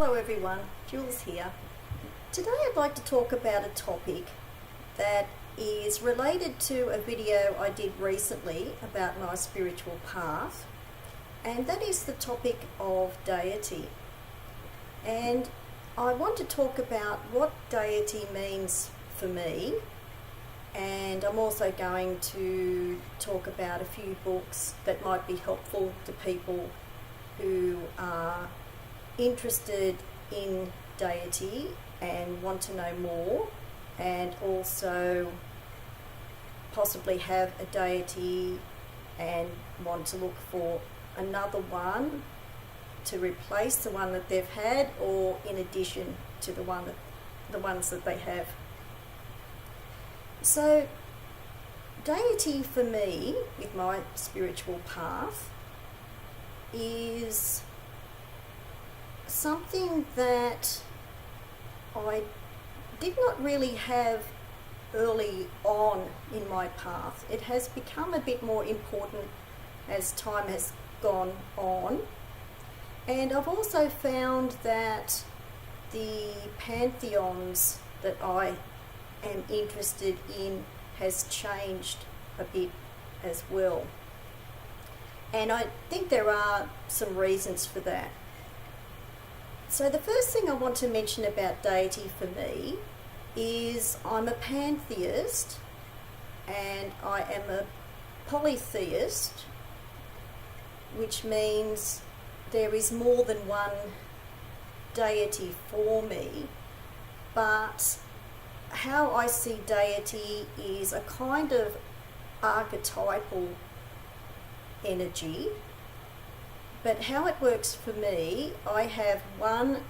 Hello everyone, Jules here. Today I'd like to talk about a topic that is related to a video I did recently about my spiritual path, and that is the topic of deity. And I want to talk about what deity means for me, and I'm also going to talk about a few books that might be helpful to people who are interested in deity and want to know more, and also possibly have a deity and want to look for another one to replace the one that they've had, or in addition to the ones that they have. So deity for me, with my spiritual path, is something that I did not really have early on in my path. It has become a bit more important as time has gone on, and I've also found that the pantheons that I am interested in has changed a bit as well, and I think there are some reasons for that. So the first thing I want to mention about deity for me is I'm a pantheist and I am a polytheist, which means there is more than one deity for me, but how I see deity is a kind of archetypal energy. But how it works for me, I have one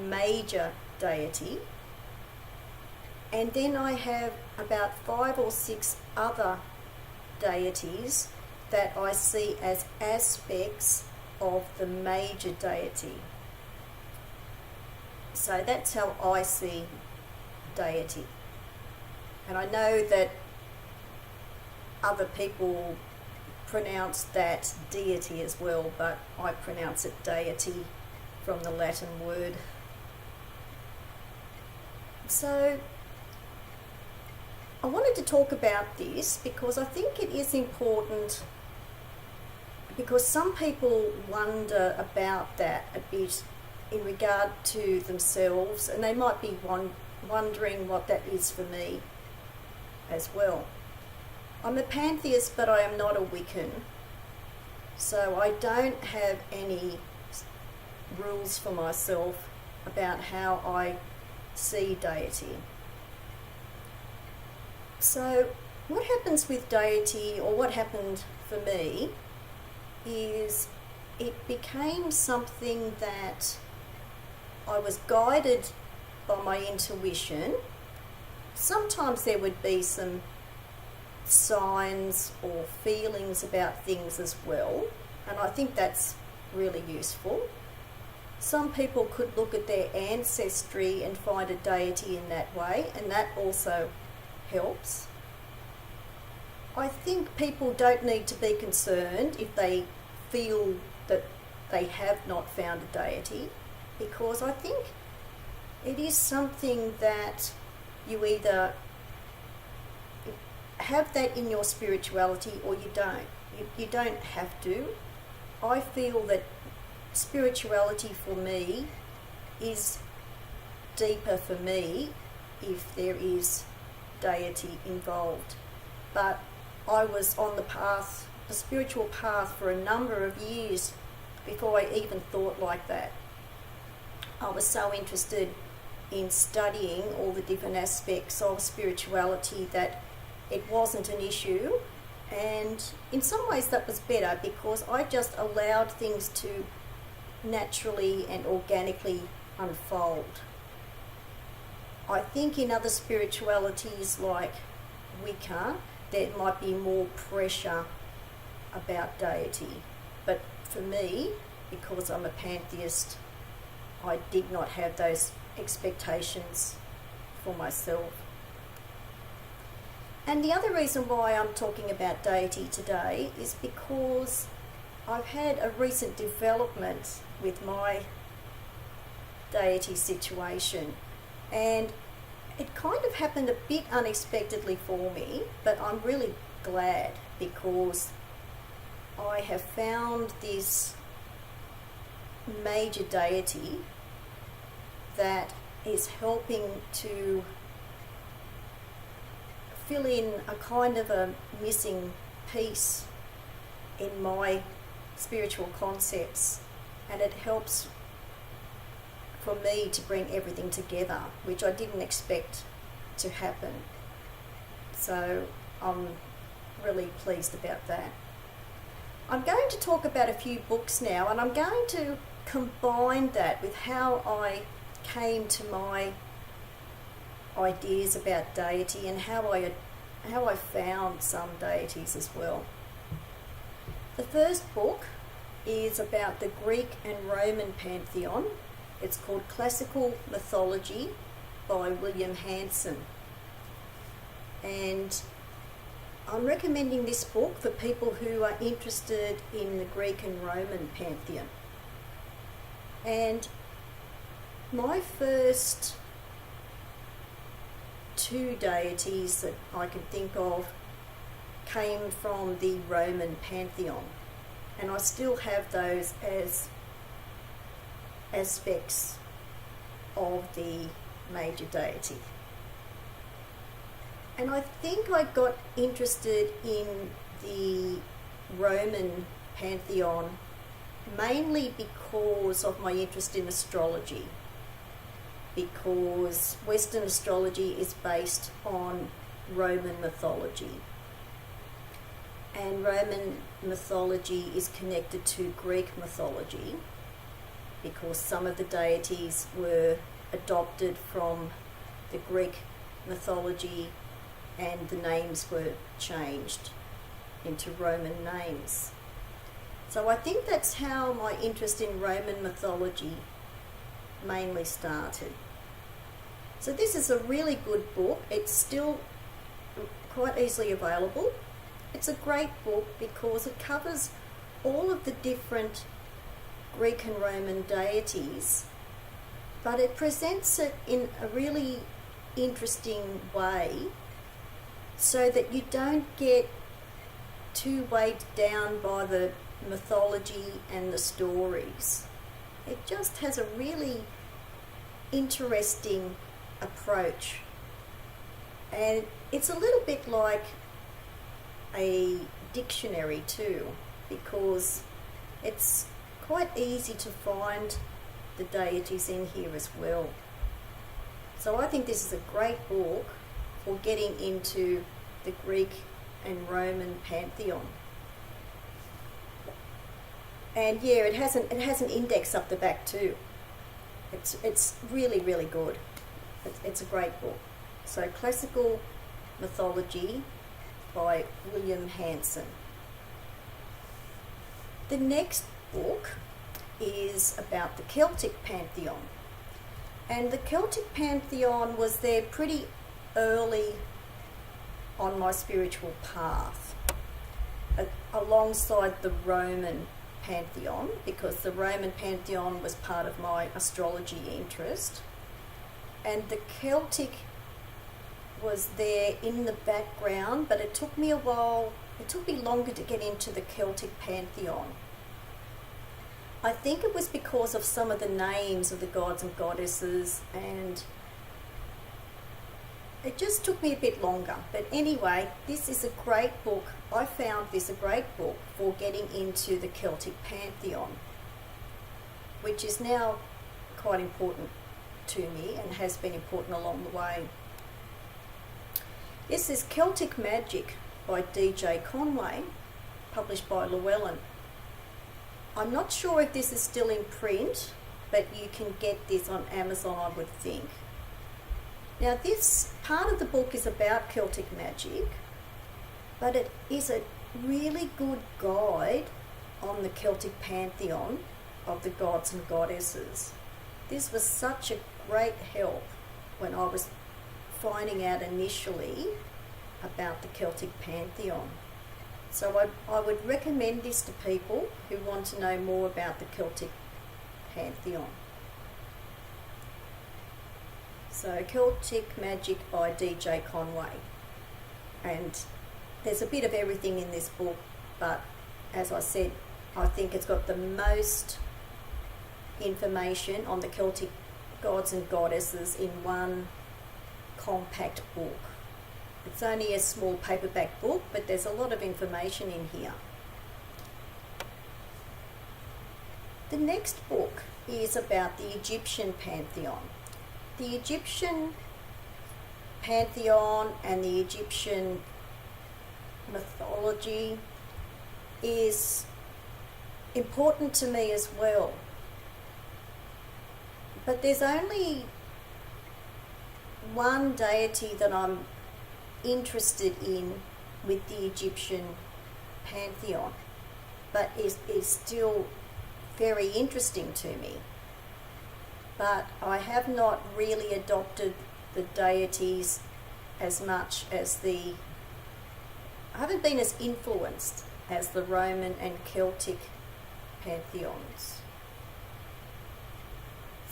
major deity, and then I have about 5 or 6 other deities that I see as aspects of the major deity. So that's how I see deity. And I know that other people pronounce that deity as well, but I pronounce it deity from the Latin word. So I wanted to talk about this because I think it is important, because some people wonder about that a bit in regard to themselves, and they might be wondering what that is for me as well. I'm a pantheist, but I am not a Wiccan, so I don't have any rules for myself about how I see deity. So what happens with deity, or what happened for me, is it became something that I was guided by my intuition. Sometimes there would be some signs or feelings about things as well, and I think that's really useful. Some people could look at their ancestry and find a deity in that way, and that also helps. I think people don't need to be concerned if they feel that they have not found a deity, because I think it is something that you either have that in your spirituality or you don't. You don't have to. I feel that spirituality for me is deeper for me if there is deity involved. But I was on the spiritual path, for a number of years before I even thought like that. I was so interested in studying all the different aspects of spirituality that it wasn't an issue, and in some ways that was better, because I just allowed things to naturally and organically unfold. I think in other spiritualities like Wicca, there might be more pressure about deity, but for me, because I'm a pantheist, I did not have those expectations for myself. And the other reason why I'm talking about deity today is because I've had a recent development with my deity situation, and it kind of happened a bit unexpectedly for me, but I'm really glad because I have found this major deity that is helping to fill in a kind of a missing piece in my spiritual concepts, and it helps for me to bring everything together, which I didn't expect to happen. So I'm really pleased about that. I'm going to talk about a few books now, and I'm going to combine that with how I came to my ideas about deity and how I found some deities as well. The first book is about the Greek and Roman pantheon. It's called Classical Mythology by William Hansen. And I'm recommending this book for people who are interested in the Greek and Roman pantheon. And my first two deities that I can think of came from the Roman pantheon, and I still have those as aspects of the major deity. And I think I got interested in the Roman pantheon mainly because of my interest in astrology, because Western astrology is based on Roman mythology, and Roman mythology is connected to Greek mythology because some of the deities were adopted from the Greek mythology and the names were changed into Roman names. So I think that's how my interest in Roman mythology mainly started. So this is a really good book. It's still quite easily available. It's a great book because it covers all of the different Greek and Roman deities, but it presents it in a really interesting way so that you don't get too weighed down by the mythology and the stories. It just has a really interesting approach, and it's a little bit like a dictionary too, because it's quite easy to find the deities in here as well. So I think this is a great book for getting into the Greek and Roman pantheon. And yeah, it has an index up the back too. It's really, really good. It's a great book. So Classical Mythology by William Hansen. The next book is about the Celtic pantheon. And the Celtic pantheon was there pretty early on my spiritual path, alongside the Roman pantheon, because the Roman pantheon was part of my astrology interest, and the Celtic was there in the background, but it took me longer to get into the Celtic pantheon. I think it was because of some of the names of the gods and goddesses, and it just took me a bit longer. But anyway, this is a great book. I found this a great book for getting into the Celtic pantheon, which is now quite important to me and has been important along the way. This is Celtic Magic by D.J.Conway, published by Llewellyn. I'm not sure if this is still in print, but you can get this on Amazon, I would think. Now, this part of the book is about Celtic magic, but it is a really good guide on the Celtic pantheon of the gods and goddesses. This was such a great help when I was finding out initially about the Celtic pantheon. So I would recommend this to people who want to know more about the Celtic Pantheon. So Celtic Magic by D.J. Conway. And there's a bit of everything in this book, but as I said, I think it's got the most information on the Celtic gods and goddesses in one compact book. It's only a small paperback book, but there's a lot of information in here. The next book is about the Egyptian Pantheon. The Egyptian Pantheon and the Egyptian mythology is important to me as well. But there's only one deity that I'm interested in with the Egyptian Pantheon, but is still very interesting to me. But I have not really adopted the deities as much as I haven't been as influenced as the Roman and Celtic pantheons.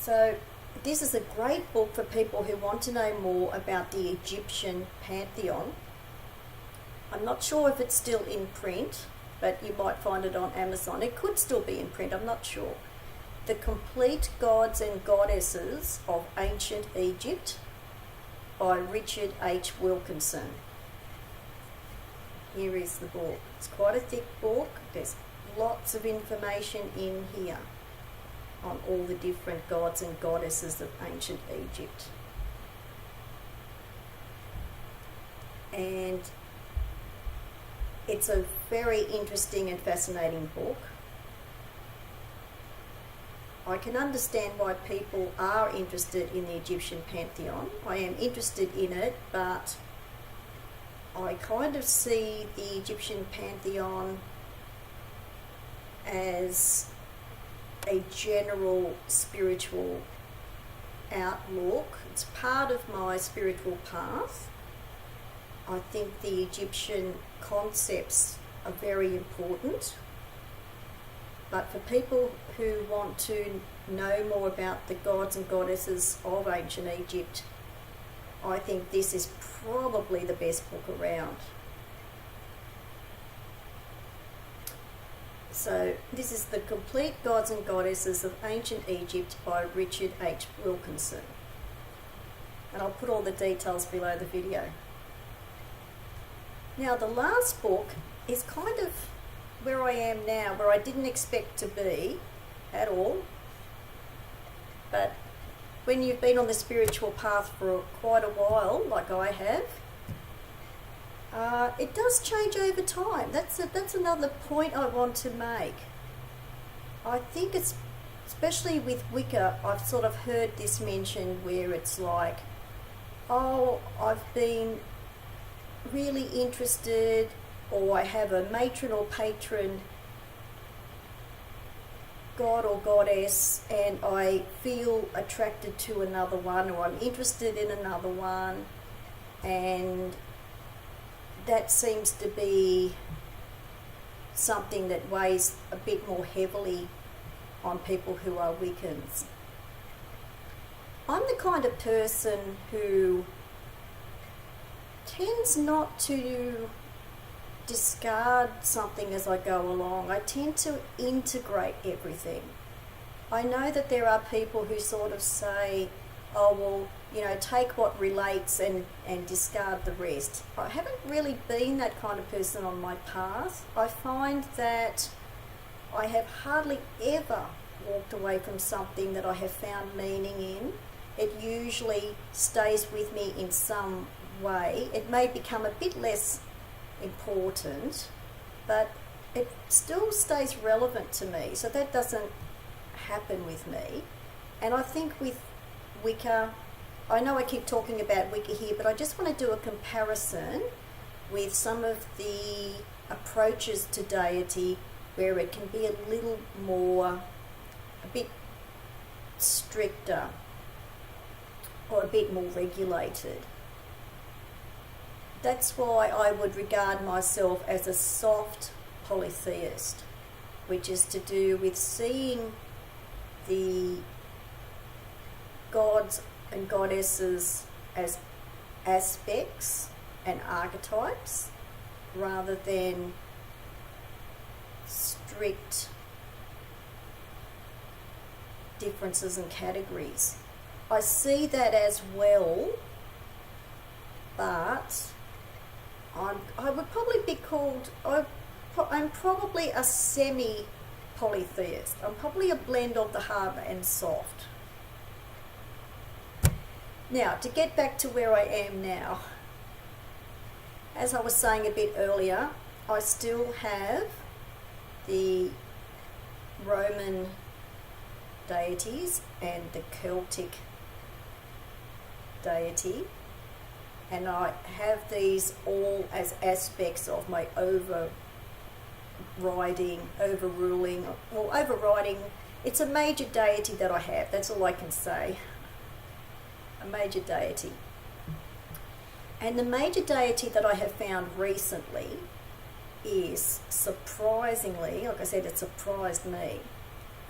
So this is a great book for people who want to know more about the Egyptian Pantheon. I'm not sure if it's still in print, but you might find it on Amazon. It could still be in print, I'm not sure. The Complete Gods and Goddesses of Ancient Egypt by Richard H. Wilkinson. Here is the book. It's quite a thick book. There's lots of information in here on all the different gods and goddesses of ancient Egypt. And it's a very interesting and fascinating book. I can understand why people are interested in the Egyptian Pantheon. I am interested in it, but I kind of see the Egyptian Pantheon as a general spiritual outlook. It's part of my spiritual path. I think the Egyptian concepts are very important. But for people who want to know more about the gods and goddesses of ancient Egypt, I think this is probably the best book around. So this is The Complete Gods and Goddesses of Ancient Egypt by Richard H. Wilkinson. And I'll put all the details below the video. Now the last book is kind of where I am now, where I didn't expect to be at all. But when you've been on the spiritual path for quite a while, like I have, it does change over time. That's another point I want to make. I think it's, especially with Wicca, I've sort of heard this mentioned where it's like, oh, I've been really interested, or I have a matron or patron god or goddess, and I feel attracted to another one, or I'm interested in another one, and that seems to be something that weighs a bit more heavily on people who are Wiccans. I'm the kind of person who tends not to discard something as I go along. I tend to integrate everything. I know that there are people who sort of say, oh, well, you know, take what relates and discard the rest. I haven't really been that kind of person on my path. I find that I have hardly ever walked away from something that I have found meaning in. It usually stays with me in some way. It may become a bit less important, but it still stays relevant to me. So that doesn't happen with me. And I think with Wicca, I know I keep talking about Wicca here, but I just want to do a comparison with some of the approaches to deity where it can be a little more, a bit stricter or a bit more regulated. that's why I would regard myself as a soft polytheist, which is to do with seeing the gods and goddesses as aspects and archetypes rather than strict differences and categories. I see that as well, but I would probably be called, I'm probably a semi-polytheist. I'm probably a blend of the hard and soft. Now, to get back to where I am now, as I was saying a bit earlier, I still have the Roman deities and the Celtic deity, and I have these all as aspects of my overriding, it's a major deity that I have, that's all I can say, a major deity. And the major deity that I have found recently is, surprisingly, like I said, it surprised me,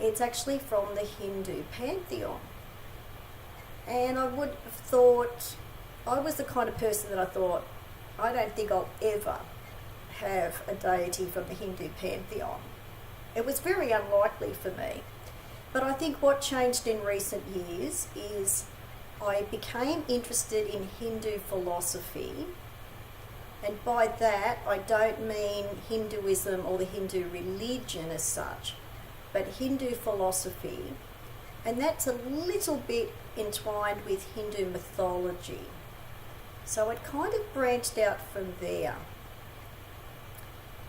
it's actually from the Hindu pantheon. And I would have thought, I was the kind of person that I thought, I don't think I'll ever have a deity from the Hindu pantheon. It was very unlikely for me. But I think what changed in recent years is I became interested in Hindu philosophy. And by that, I don't mean Hinduism or the Hindu religion as such, but Hindu philosophy. And that's a little bit entwined with Hindu mythology. So it kind of branched out from there.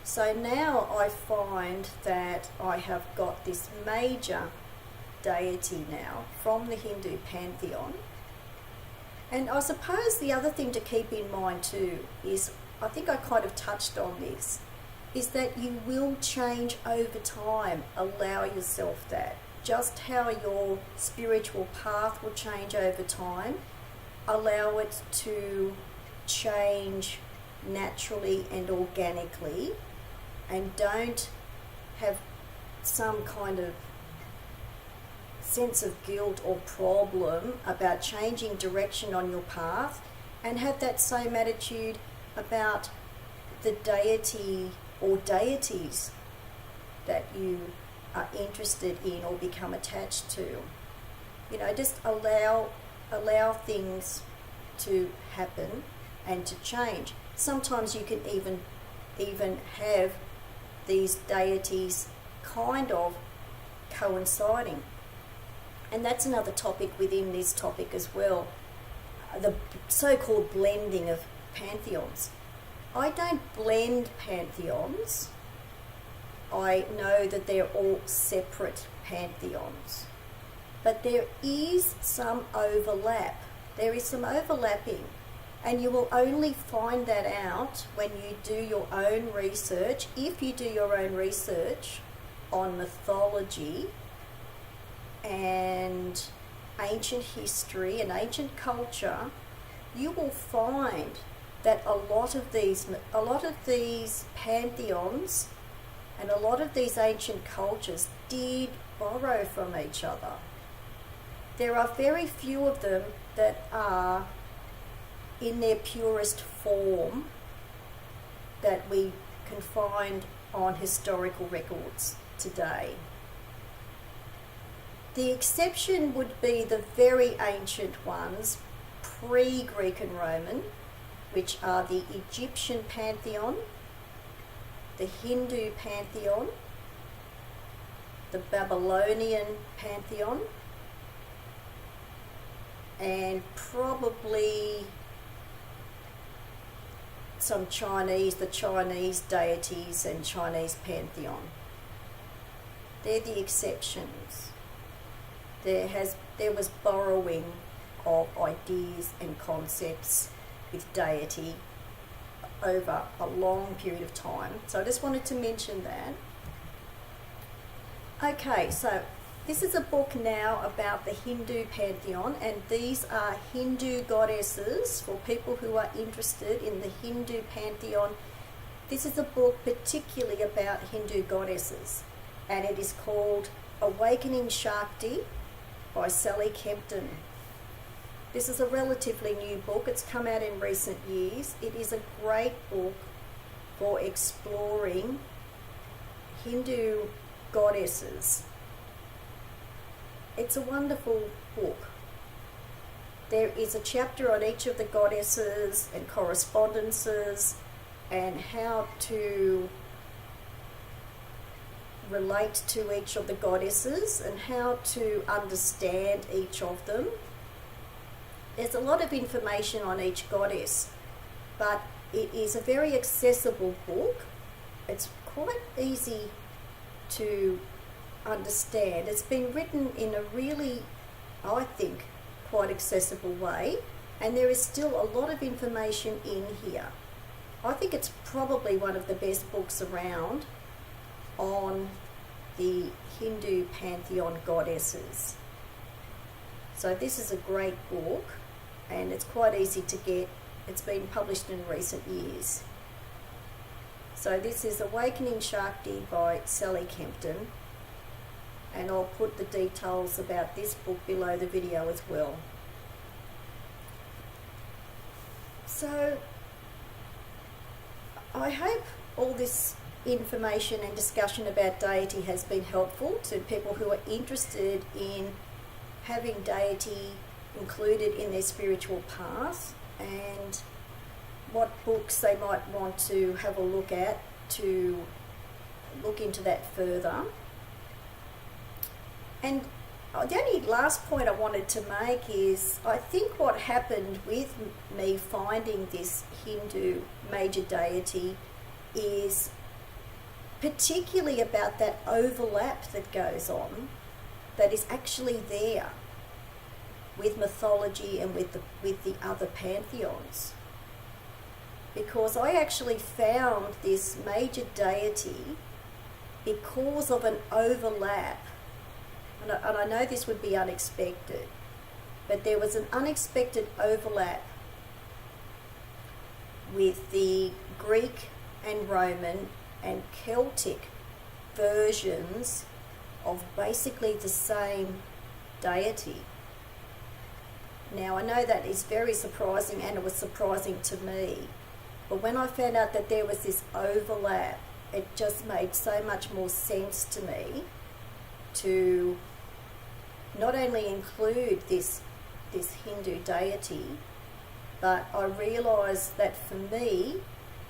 So now I find that I have got this major deity now from the Hindu pantheon. And I suppose the other thing to keep in mind too is, I think I kind of touched on this, is that you will change over time. Allow yourself that. Just how your spiritual path will change over time, allow it to change naturally and organically, and don't have some kind of sense of guilt or problem about changing direction on your path, and have that same attitude about the deity or deities that you are interested in or become attached to. You know, just allow things to happen and to change. Sometimes you can even have these deities kind of coinciding. And that's another topic within this topic as well, the so-called blending of pantheons. I don't blend pantheons. I know that they're all separate pantheons. But there is some overlap. There is some overlapping. And you will only find that out when you do your own research. If you do your own research on mythology and ancient history and ancient culture, you will find that a lot of these pantheons and a lot of these ancient cultures did borrow from each other. There are very few of them that are in their purest form that we can find on historical records today. The exception would be the very ancient ones, pre-Greek and Roman, which are the Egyptian pantheon, the Hindu pantheon, the Babylonian pantheon, and probably some the Chinese deities and Chinese pantheon. They're the exceptions. There was borrowing of ideas and concepts with deity over a long period of time. So I just wanted to mention that. Okay, so This is a book now about the Hindu pantheon, and these are Hindu goddesses for people who are interested in the Hindu pantheon. This is a book particularly about Hindu goddesses, and it is called Awakening Shakti by Sally Kempton. This is a relatively new book. It's come out in recent years. It is a great book for exploring Hindu goddesses. It's a wonderful book. There is a chapter on each of the goddesses and correspondences and how to relate to each of the goddesses and how to understand each of them. There's a lot of information on each goddess, but it is a very accessible book. It's quite easy to understand. It's been written in a really, I think, quite accessible way, and there is still a lot of information in here. I think it's probably one of the best books around on the Hindu pantheon goddesses. So this is a great book, and it's quite easy to get. It's been published in recent years. So this is Awakening Shakti by Sally Kempton, and I'll put the details about this book below the video as well. So I hope all this information and discussion about deity has been helpful to people who are interested in having deity included in their spiritual path, and what books they might want to have a look at to look into that further. And the only last point I wanted to make is, I think what happened with me finding this Hindu major deity is particularly about that overlap that goes on, that is actually there with mythology and with the other pantheons. Because I actually found this major deity because of an overlap. And I know this would be unexpected, but there was an unexpected overlap with the Greek and Roman and Celtic versions of basically the same deity. Now, I know that is very surprising, and it was surprising to me, but when I found out that there was this overlap, it just made so much more sense to me to not only include this Hindu deity, but I realised that for me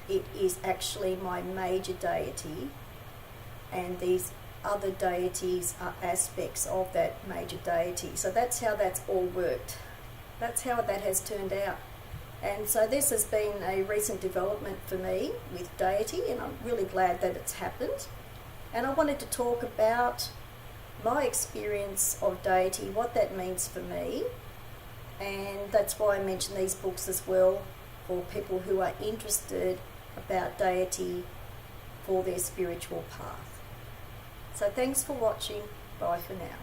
it is actually my major deity, and these other deities are aspects of that major deity. So that's how that's all worked. That's how that has turned out. And so this has been a recent development for me with deity, and I'm really glad that it's happened. And I wanted to talk about my experience of deity, what that means for me, and that's why I mention these books as well, for people who are interested about deity for their spiritual path. So thanks for watching. Bye for now.